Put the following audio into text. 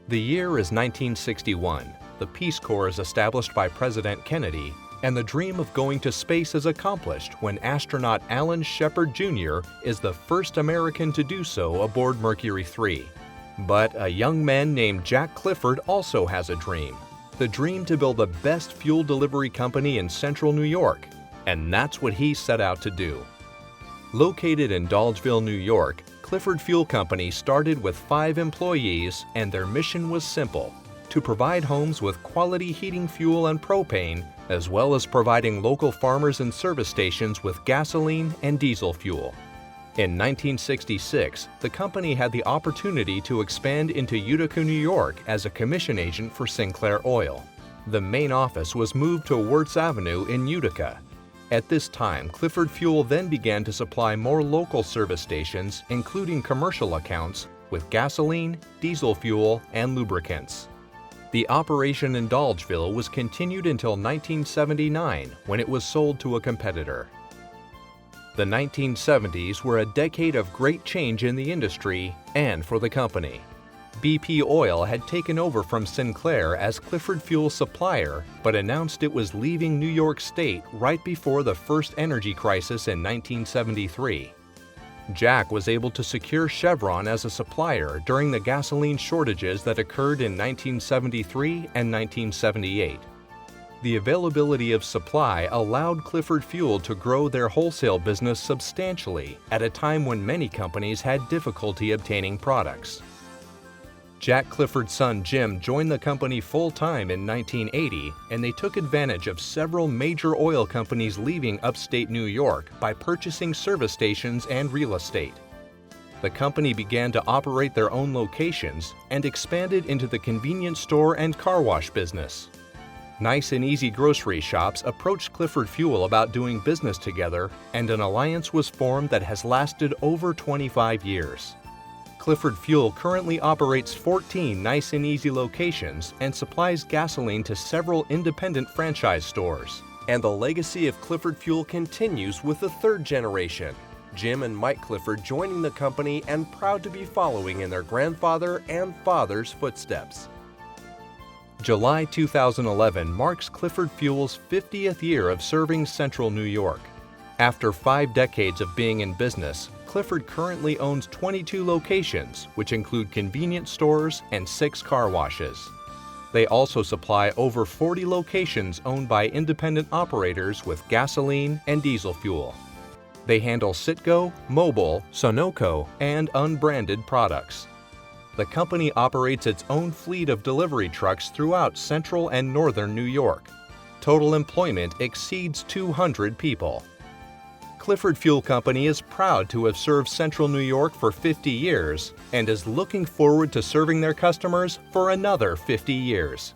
The year is 1961. The Peace Corps is established by President Kennedy, and the dream of going to space is accomplished when astronaut Alan Shepard Jr. is the first American to do so aboard Mercury 3. But a young man named Jack Clifford also has a dream. The dream to build the best fuel delivery company in central New York, and that's what he set out to do. Located in Dolgeville, New York, Clifford Fuel Company started with 5 employees, and their mission was simple: to provide homes with quality heating fuel and propane, as well as providing local farmers and service stations with gasoline and diesel fuel. In 1966, the company had the opportunity to expand into Utica, New York as a commission agent for Sinclair Oil. The main office was moved to Wirtz Avenue in Utica. At this time, Clifford Fuel then began to supply more local service stations, including commercial accounts, with gasoline, diesel fuel, and lubricants. The operation in Dolgeville was continued until 1979, when it was sold to a competitor. The 1970s were a decade of great change in the industry and for the company. BP Oil had taken over from Sinclair as Clifford Fuel supplier, but announced it was leaving New York State right before the first energy crisis in 1973. Jack was able to secure Chevron as a supplier during the gasoline shortages that occurred in 1973 and 1978. The availability of supply allowed Clifford Fuel to grow their wholesale business substantially at a time when many companies had difficulty obtaining products. Jack Clifford's son Jim joined the company full-time in 1980, and they took advantage of several major oil companies leaving upstate New York by purchasing service stations and real estate. The company began to operate their own locations and expanded into the convenience store and car wash business. Nice and Easy grocery shops approached Clifford Fuel about doing business together, and an alliance was formed that has lasted over 25 years. Clifford Fuel currently operates 14 Nice and Easy locations and supplies gasoline to several independent franchise stores. And the legacy of Clifford Fuel continues with the third generation, Jim and Mike Clifford joining the company and proud to be following in their grandfather and father's footsteps. July 2011 marks Clifford Fuel's 50th year of serving Central New York. After 5 decades of being in business, Clifford currently owns 22 locations, which include convenience stores and 6 car washes. They also supply over 40 locations owned by independent operators with gasoline and diesel fuel. They handle Citgo, Mobil, Sunoco, and unbranded products. The company operates its own fleet of delivery trucks throughout central and northern New York. Total employment exceeds 200 people. Clifford Fuel Company is proud to have served central New York for 50 years and is looking forward to serving their customers for another 50 years.